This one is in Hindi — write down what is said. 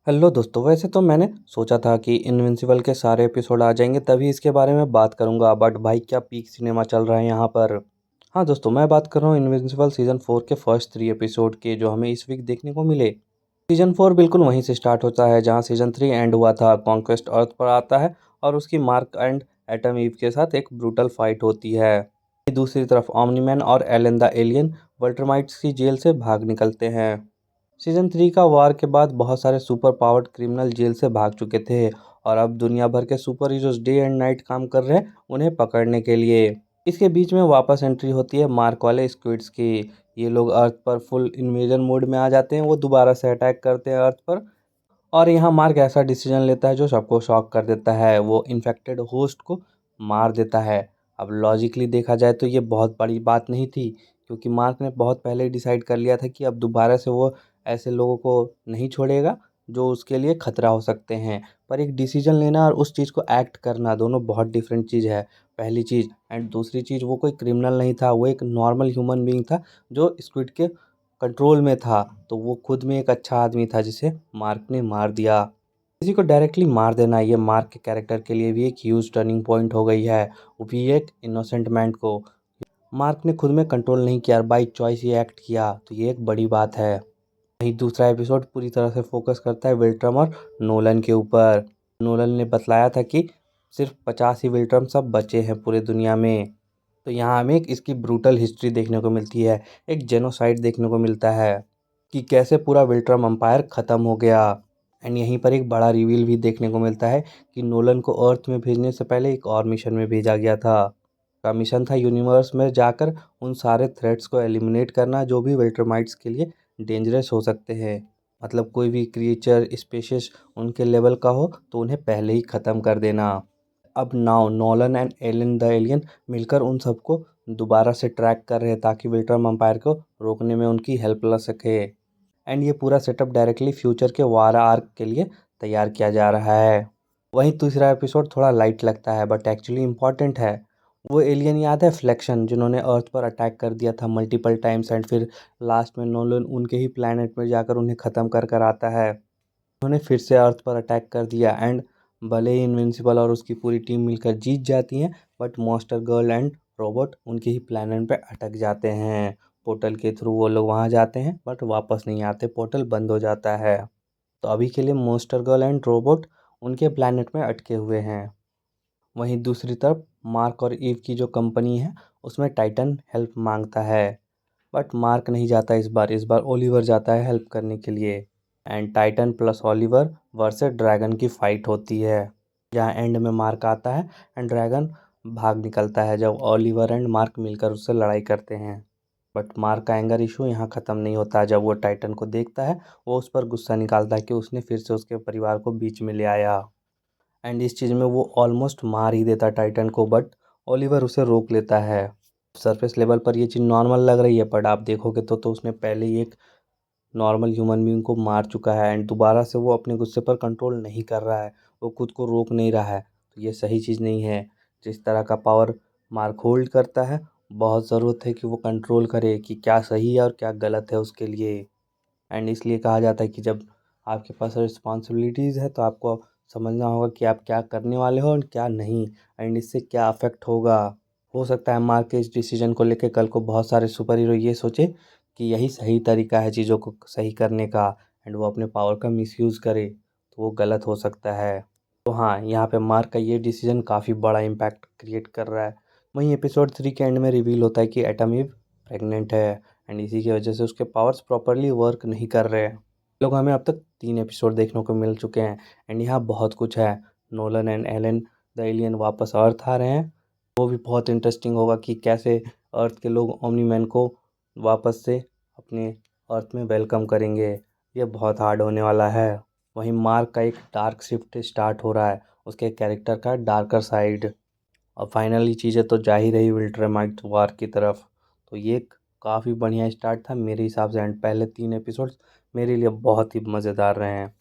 हेलो दोस्तों, वैसे तो मैंने सोचा था कि इनविंसिबल के सारे एपिसोड आ जाएंगे तभी इसके बारे में बात करूंगा, बट भाई क्या पीक सिनेमा चल रहा है यहाँ पर। हाँ दोस्तों, मैं बात कर रहा हूँ इनविंसिबल सीज़न 4 के फर्स्ट 3 एपिसोड के, जो हमें इस वीक देखने को मिले। सीज़न 4 बिल्कुल वहीं से स्टार्ट होता है जहाँ सीज़न 3 एंड हुआ था। कॉन्क्वेस्ट अर्थ पर आता है और उसकी मार्क एंड एटम ईव के साथ एक ब्रूटल फाइट होती है। दूसरी तरफ ओमनी-मैन और एलेन द एलियन वोल्ट्रामाइट्स की जेल से भाग निकलते हैं। सीज़न 3 का वार के बाद बहुत सारे सुपर पावर्ड क्रिमिनल जेल से भाग चुके थे और अब दुनिया भर के super heroes day and night काम कर रहे हैं उन्हें पकड़ने के लिए। इसके बीच में वापस एंट्री होती है मार्क वाले स्क्विड्स की। ये लोग अर्थ पर फुल इन्वेजन मोड में आ जाते हैं, वो दोबारा से अटैक करते हैं अर्थ पर। और यहाँ मार्क ऐसा डिसीजन लेता है जो सबको शॉक कर देता है, वो इन्फेक्टेड होस्ट को मार देता है। अब लॉजिकली देखा जाए तो ये बहुत बड़ी बात नहीं थी, क्योंकि मार्क ने बहुत पहले ही डिसाइड कर लिया था कि अब दोबारा से वो ऐसे लोगों को नहीं छोड़ेगा जो उसके लिए खतरा हो सकते हैं। पर एक डिसीजन लेना और उस चीज़ को एक्ट करना दोनों बहुत डिफरेंट चीज़ है, पहली चीज़। एंड दूसरी चीज़, वो कोई क्रिमिनल नहीं था, वो एक नॉर्मल ह्यूमन बीइंग था जो स्क्विड के कंट्रोल में था। तो वो खुद में एक अच्छा आदमी था जिसे मार्क ने मार दिया। किसी को डायरेक्टली मार देना ये मार्क के कैरेक्टर के लिए भी एक ह्यूज टर्निंग पॉइंट हो गई है, वो भी एक इनोसेंट मैन को। मार्क ने खुद में कंट्रोल नहीं किया, बाई चॉइस ही एक्ट किया, तो ये एक बड़ी बात है। वहीं दूसरा एपिसोड पूरी तरह से फोकस करता है विल्ट्रम और नोलन के ऊपर। नोलन ने बतलाया था कि सिर्फ 50 ही विल्ट्रम सब बचे हैं पूरे दुनिया में। तो यहाँ हमें इसकी ब्रूटल हिस्ट्री देखने को मिलती है, एक जेनोसाइड देखने को मिलता है कि कैसे पूरा विल्ट्रम एम्पायर ख़त्म हो गया। एंड यहीं पर एक बड़ा रिवील भी देखने को मिलता है कि नोलन को अर्थ में भेजने से पहले एक और मिशन में भेजा गया था। का मिशन था यूनिवर्स में जाकर उन सारे थ्रेट्स को एलिमिनेट करना जो भी विल्ट्रमाइट्स के लिए डेंजरस हो सकते हैं। मतलब कोई भी क्रिएचर स्पेशीज उनके लेवल का हो तो उन्हें पहले ही ख़त्म कर देना। अब now Nolan and Elin the alien मिलकर उन सबको दोबारा से ट्रैक कर रहे हैं ताकि विल्ट्रम एम्पायर को रोकने में उनकी हेल्प ले सके। एंड ये पूरा सेटअप डायरेक्टली फ्यूचर के वार आर्क के लिए तैयार किया जा रहा है। वहीं दूसरा एपिसोड थोड़ा लाइट लगता है बट एक्चुअली इम्पॉर्टेंट है। वो एलियन याद है, फ्लेक्शन, जिन्होंने अर्थ पर अटैक कर दिया था मल्टीपल टाइम्स एंड फिर लास्ट में नोलन उनके ही प्लैनेट में जाकर उन्हें ख़त्म कर कर आता है। उन्होंने फिर से अर्थ पर अटैक कर दिया एंड भले ही इनविंसिबल और उसकी पूरी टीम मिलकर जीत जाती हैं, but monster girl and robot उनके ही प्लैनेट पे अटक जाते हैं। पोर्टल के थ्रू वो लोग वहाँ जाते हैं बट वापस नहीं आते, पोर्टल बंद हो जाता है। तो अभी के लिए मॉन्स्टर गर्ल एंड रोबोट उनके प्लैनेट में अटके हुए हैं। वहीं दूसरी तरफ मार्क और ईव की जो कंपनी है उसमें टाइटन हेल्प मांगता है, बट मार्क नहीं जाता इस बार ओलिवर जाता है हेल्प करने के लिए। And Titan plus Oliver versus dragon की फाइट होती है, जहाँ एंड में मार्क आता है एंड ड्रैगन भाग निकलता है जब ओलिवर एंड मार्क मिलकर उससे लड़ाई करते हैं। बट मार्क का एंगर इशू यहाँ ख़त्म नहीं होता। जब वो टाइटन को देखता है वो उस पर गुस्सा निकालता है कि उसने फिर से उसके परिवार को बीच में ले आया। एंड इस चीज़ में वो ऑलमोस्ट मार ही देता टाइटन को, बट ओलिवर उसे रोक लेता है। सरफेस लेवल पर ये चीज़ नॉर्मल लग रही है, बट आप देखोगे तो उसने पहले ही एक नॉर्मल ह्यूमन बीइंग को मार चुका है एंड दोबारा से वो अपने गुस्से पर कंट्रोल नहीं कर रहा है, वो खुद को रोक नहीं रहा है। तो ये सही चीज़ नहीं है। जिस तरह का पावर मार्क होल्ड करता है, बहुत ज़रूरत है कि वो कंट्रोल करे कि क्या सही है और क्या गलत है उसके लिए। एंड इसलिए कहा जाता है कि जब आपके पास रिस्पॉन्सिबिलिटीज़ है तो आपको समझना होगा कि आप क्या करने वाले हो और क्या नहीं, एंड इससे क्या अफेक्ट होगा। हो सकता है मार्क के इस डिसीजन को लेकर कल को बहुत सारे सुपर हीरो ये सोचे कि यही सही तरीका है चीज़ों को सही करने का, एंड वो अपने पावर का मिसयूज़ करे, तो वो गलत हो सकता है। तो हाँ, यहाँ पे मार्क का ये डिसीजन काफ़ी बड़ा इम्पैक्ट क्रिएट कर रहा है। वहीं एपिसोड 3 के एंड में रिवील होता है कि एटम ईव प्रेग्नेंट है एंड इसी की वजह से उसके पावर्स प्रॉपरली वर्क नहीं कर रहे हैं। लोग हमें अब तक 3 एपिसोड देखने को मिल चुके हैं एंड यहाँ बहुत कुछ है। Nolan and Alan the alien वापस अर्थ आ रहे हैं, वो भी बहुत इंटरेस्टिंग होगा कि कैसे अर्थ के लोग ओमनी मैन को वापस से अपने अर्थ में वेलकम करेंगे। ये बहुत हार्ड होने वाला है। वहीं मार्क का एक डार्क शिफ्ट स्टार्ट हो रहा है, उसके कैरेक्टर का डार्कर साइड। और फाइनली चीज़ें तो जा ही रही विल्ट्रामाइट वार की तरफ। तो ये काफ़ी बढ़िया स्टार्ट था मेरे हिसाब से एंड पहले 3 एपिसोड्स मेरे लिए बहुत ही मज़ेदार रहे हैं।